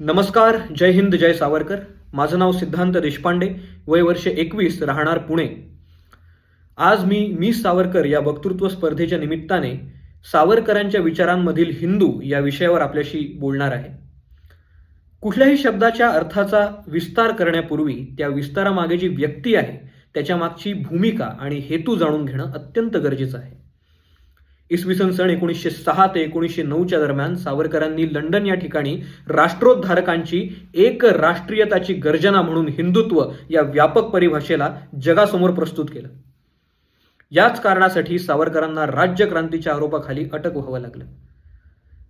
नमस्कार, जय हिंद, जय सावरकर. माझं नाव सिद्धांत देशपांडे, वय वर्ष 21, राहणार पुणे. आज मी सावरकर या वक्तृत्व स्पर्धेच्या निमित्ताने सावरकरांच्या विचारांमधील हिंदू या विषयावर आपल्याशी बोलणार आहे. कुठल्याही शब्दाच्या अर्थाचा विस्तार करण्यापूर्वी त्या विस्तारामागे जी व्यक्ती आहे त्याच्या मागची भूमिका आणि हेतू जाणून घेणं अत्यंत गरजेचं आहे. इसवी सन 1906 ते 1909च्या दरम्यान सावरकरांनी लंडन या ठिकाणी राष्ट्रोद्धारकांची एक राष्ट्रीयताची गर्जना म्हणून हिंदुत्व या व्यापक परिभाषेला जगासमोर प्रस्तुत केलं. याच कारणासाठी सावरकरांना राज्यक्रांतीच्या आरोपाखाली अटक व्हावं लागलं.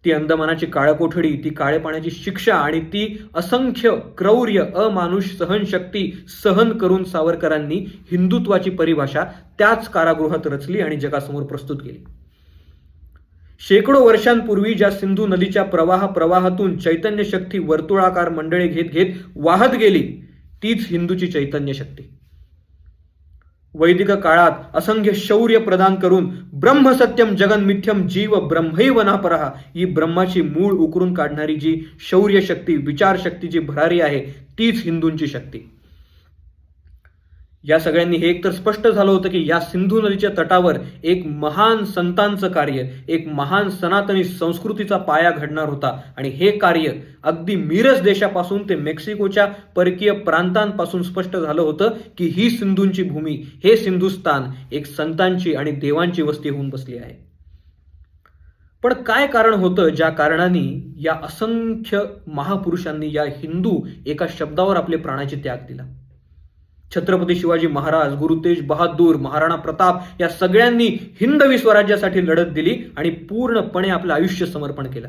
ती अंदमानाची काळकोठडी, ती काळे पाण्याची शिक्षा आणि ती असंख्य क्रौर्य, अमानुष सहनशक्ती सहन करून सावरकरांनी हिंदुत्वाची परिभाषा त्याच कारागृहात रचली आणि जगासमोर प्रस्तुत केली. शेकडो वर्षांपूर्वी ज्या सिंधू नदीच्या प्रवाहातून चैतन्य शक्ती वर्तुळाकार मंडळे घेत घेत वाहत गेली, तीच हिंदूची चैतन्य शक्ती. वैदिक काळात असंख्य शौर्य प्रदान करून ब्रह्मसत्यम जगन मिथ्यम जीव ब्रह्मैव नापरहा ही ब्रह्माची मूळ उकरून काढणारी जी शौर्य शक्ती, विचार शक्ती जी भरारी आहे, तीच हिंदूंची शक्ती. या सगळ्यांनी हे एकतर स्पष्ट झालं होतं की या सिंधू नदीच्या तटावर एक महान संतांचं कार्य, एक महान सनातनी संस्कृतीचा पाया घडणार होता आणि हे कार्य अगदी मिरज देशापासून ते मेक्सिकोच्या परकीय प्रांतांपासून स्पष्ट झालं होतं की ही सिंधूंची भूमी, हे सिंधुस्थान एक संतांची आणि देवांची वस्ती होऊन बसली आहे. पण काय कारण होतं ज्या कारणाने या असंख्य महापुरुषांनी, या हिंदू एका शब्दावर आपले प्राणाचे त्याग दिला? छत्रपती शिवाजी महाराज, गुरु तेज बहादूर, महाराणा प्रताप या सगळ्यांनी हिंदवी स्वराज्यासाठी लढत दिली आणि पूर्णपणे आपलं आयुष्य समर्पण केलं.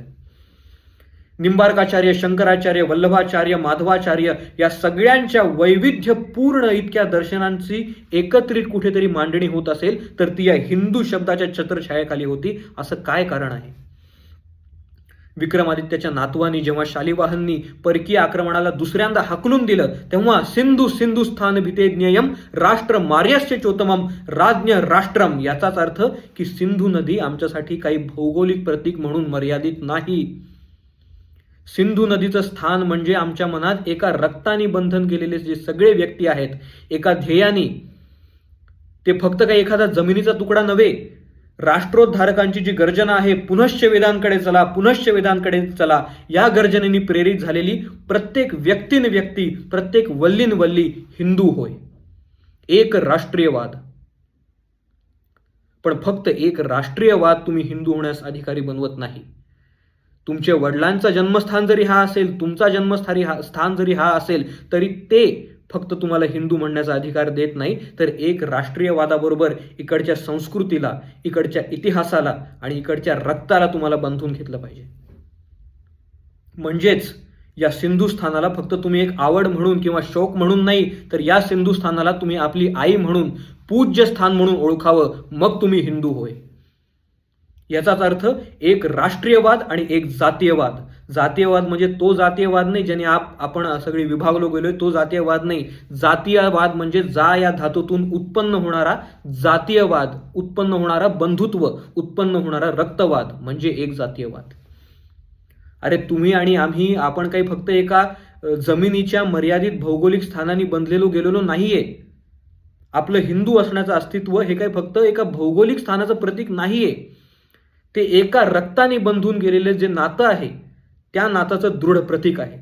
निंबार्काचार्य, शंकराचार्य, वल्लभाचार्य, माधवाचार्य या सगळ्यांच्या वैविध्यपूर्ण इतक्या दर्शनांची एकत्रित कुठेतरी मांडणी होत असेल तर ती या हिंदू शब्दाच्या छत्रछायाखाली होती. असं काय कारण आहे? विक्रमादित्याच्या नातवांनी जेव्हा शालिवाहननी परकीय आक्रमणाला दुसऱ्यांदा हाकलून दिलं तेव्हा सिंधू सिंधुस्थान भितेज्ञेयम राष्ट्र मार्यस्य चोतमम राज्ञ राष्ट्रम, याचाच अर्थ की सिंधू नदी आमच्यासाठी काही भौगोलिक प्रतीक म्हणून मर्यादित नाही. सिंधू नदीचं स्थान म्हणजे आमच्या मनात एका रक्ताने बंधन केलेले जे सगळे व्यक्ती आहेत, एका ध्येयाने. ते फक्त काही एखादा जमिनीचा तुकडा नव्हे. राष्ट्रोद्धारकांची जी गर्जना आहे, पुनश्च वेदांकडे चला, पुनश्च वेदांकडे चला, या गर्जनेने प्रेरित झालेली प्रत्येक व्यक्ती, प्रत्येक वल्लीन वल्ली हिंदू होय. एक राष्ट्रीयवाद. पण फक्त एक राष्ट्रीयवाद तुम्ही हिंदू होण्यास अधिकारी बनवत नाही. तुमच्या वडिलांचं जन्मस्थान जरी हा असेल, तुमचा जन्मस्थान जरी हा असेल, तरी ते फक्त तुम्हाला हिंदू म्हणण्याचा अधिकार देत नाही, तर एक राष्ट्रीयवादाबरोबर इकडच्या संस्कृतीला, इकडच्या इतिहासाला आणि इकडच्या रक्ताला तुम्हाला बांधून घेतलं पाहिजे. म्हणजेच या सिंधुस्थानाला फक्त तुम्ही एक आवड म्हणून किंवा शौक म्हणून नाही, तर या सिंधुस्थानाला तुम्ही आपली आई म्हणून, पूज्य स्थान म्हणून ओळखावं, मग तुम्ही हिंदू होय. याचाच अर्थ एक राष्ट्रीयवाद आणि एक जातीयवाद. जातीयवाद म्हणजे तो जातीयवाद नाही ज्याने आपण सगळे विभागलो गेलोय, तो जातीयवाद नाही. जातीयवाद म्हणजे जा या धातूतून उत्पन्न होणारा जातीयवाद, उत्पन्न होणारा बंधुत्व, उत्पन्न होणारा रक्तवाद म्हणजे एक जातीयवाद. अरे तुम्ही आणि आम्ही, आपण काही फक्त एका जमिनीच्या मर्यादित भौगोलिक स्थानाने बंधलेलो गेलेलो नाहीये. आपलं हिंदू असण्याचं अस्तित्व हे काही फक्त एका भौगोलिक स्थानाचं प्रतीक नाहीये. ते एका रक्ताने बंधून गेलेले जे नातं आहे, त्या नाताचं दृढ प्रतीक आहे.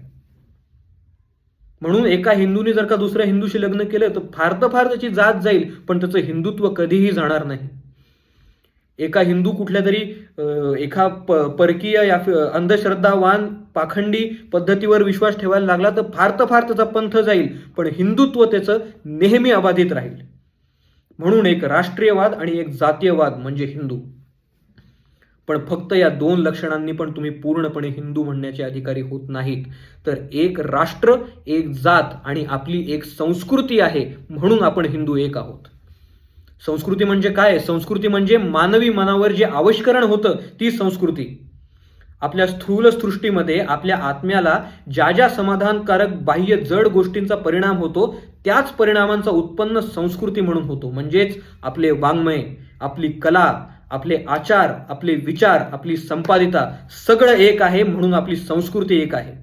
म्हणून एका हिंदूने जर का दुसऱ्या हिंदूशी लग्न केलं तर फार त्याची जात जाईल, पण त्याचं हिंदुत्व कधीही जाणार नाही. एका हिंदू कुठल्या तरी एका परकीय या अंधश्रद्धावान पाखंडी पद्धतीवर विश्वास ठेवायला लागला तर फार त्याचा पंथ जाईल, पण हिंदुत्व त्याचं नेहमी अबाधित राहील. म्हणून एक राष्ट्रीयवाद आणि एक जातीयवाद म्हणजे हिंदू. पण फक्त या दोन लक्षणांनी पण तुम्ही पूर्णपणे हिंदू म्हणण्याचे अधिकारी होत नाहीत. तर एक राष्ट्र, एक जात आणि आपली एक संस्कृती आहे म्हणून आपण हिंदू एक आहोत. संस्कृती म्हणजे काय? संस्कृती म्हणजे मानवी मनावर जे आविष्करण होतं ती संस्कृती. आपल्या स्थूल सृष्टीमध्ये आपल्या आत्म्याला ज्या ज्या समाधानकारक बाह्य जड गोष्टींचा परिणाम होतो त्याच परिणामांचा उत्पन्न संस्कृती म्हणून होतो. म्हणजेच आपले वाङ्मय, आपली कला, आपले आचार, आपले विचार, आपली संपादिता सगळं एक आहे, म्हणून आपली संस्कृती एक आहे.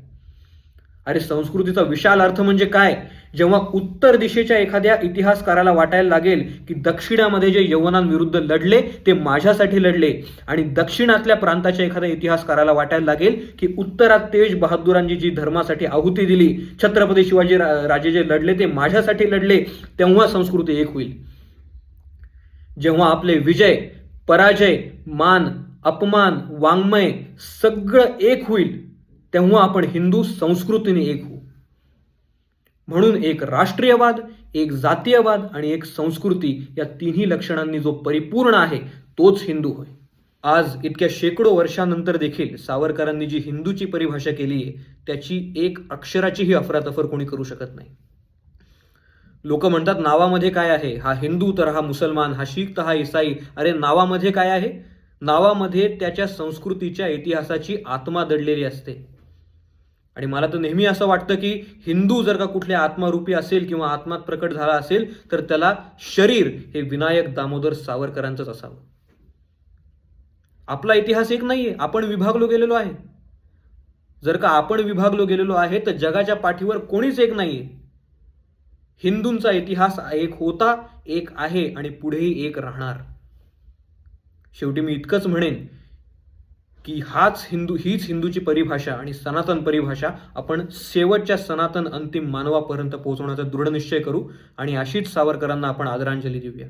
अरे संस्कृतीचा विशाल अर्थ म्हणजे काय? जेव्हा उत्तर दिशेच्या एखाद्या इतिहासकाराला वाटायला लागेल की दक्षिणामध्ये जे यवनांविरुद्ध लढले ते माझ्यासाठी लढले, आणि दक्षिणातल्या प्रांताच्या एखाद्या इतिहासकाराला वाटायला लागेल की उत्तरात तेज बहादुरांनी जी धर्मासाठी आहुती दिली, छत्रपती शिवाजी राजे जे लढले ते माझ्यासाठी लढले, तेव्हा संस्कृती एक होईल. जेव्हा आपले विजय, पराजय, मान, अपमान, वाङ्मय सगळं एक होईल, तेव्हा आपण हिंदू संस्कृतीने एक होऊ. म्हणून एक राष्ट्रीयवाद, एक जातीयवाद आणि एक संस्कृती या तिन्ही लक्षणांनी जो परिपूर्ण आहे तोच हिंदू होय. आज इतक्या शेकडो वर्षानंतर देखील सावरकरांनी जी हिंदूची परिभाषा केली आहे त्याची एक अक्षराचीही अफरातफर कोणी करू शकत नाही. लोक म्हणतात नावामध्ये काय आहे, हा हिंदू तर हा मुसलमान, हा शीख तर हा ईसाई. अरे नावामध्ये काय आहे? नावामध्ये त्याच्या संस्कृतीच्या इतिहासाची आत्मा दडलेली असते. आणि मला तर नेहमी असं वाटतं की हिंदू जर का कुठल्या आत्मारूपी असेल किंवा आत्मात प्रकट झाला असेल तर त्याला शरीर हे विनायक दामोदर सावरकरांचंच असावं. आपला इतिहास एक नाहीये, आपण विभागलो गेलेलो आहे. जर का आपण विभागलो गेलेलो आहे तर जगाच्या पाठीवर कोणीच एक नाहीये. हिंदूंचा इतिहास एक होता, एक आहे आणि पुढेही एक राहणार. शेवटी मी इतकंच म्हणेन की हीच हिंदूची परिभाषा आणि सनातन परिभाषा आपण शेवटच्या सनातन अंतिम मानवापर्यंत पोहोचवण्याचा दृढ निश्चय करू आणि अशीच सावरकरांना आपण आदरांजली देऊया.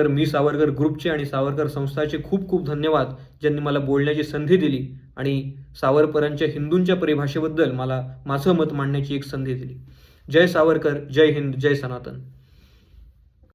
मी सावरकर ग्रुपचे आणि सावरकर संस्थाचे खूप खूप धन्यवाद, ज्यांनी मला बोलण्याची संधी दिली आणि सावरकरांच्या हिंदूंच्या परिभाषेबद्दल मला माझं मत मांडण्याची एक संधी दिली. जय सावरकर, जय हिंद, जय सनातन.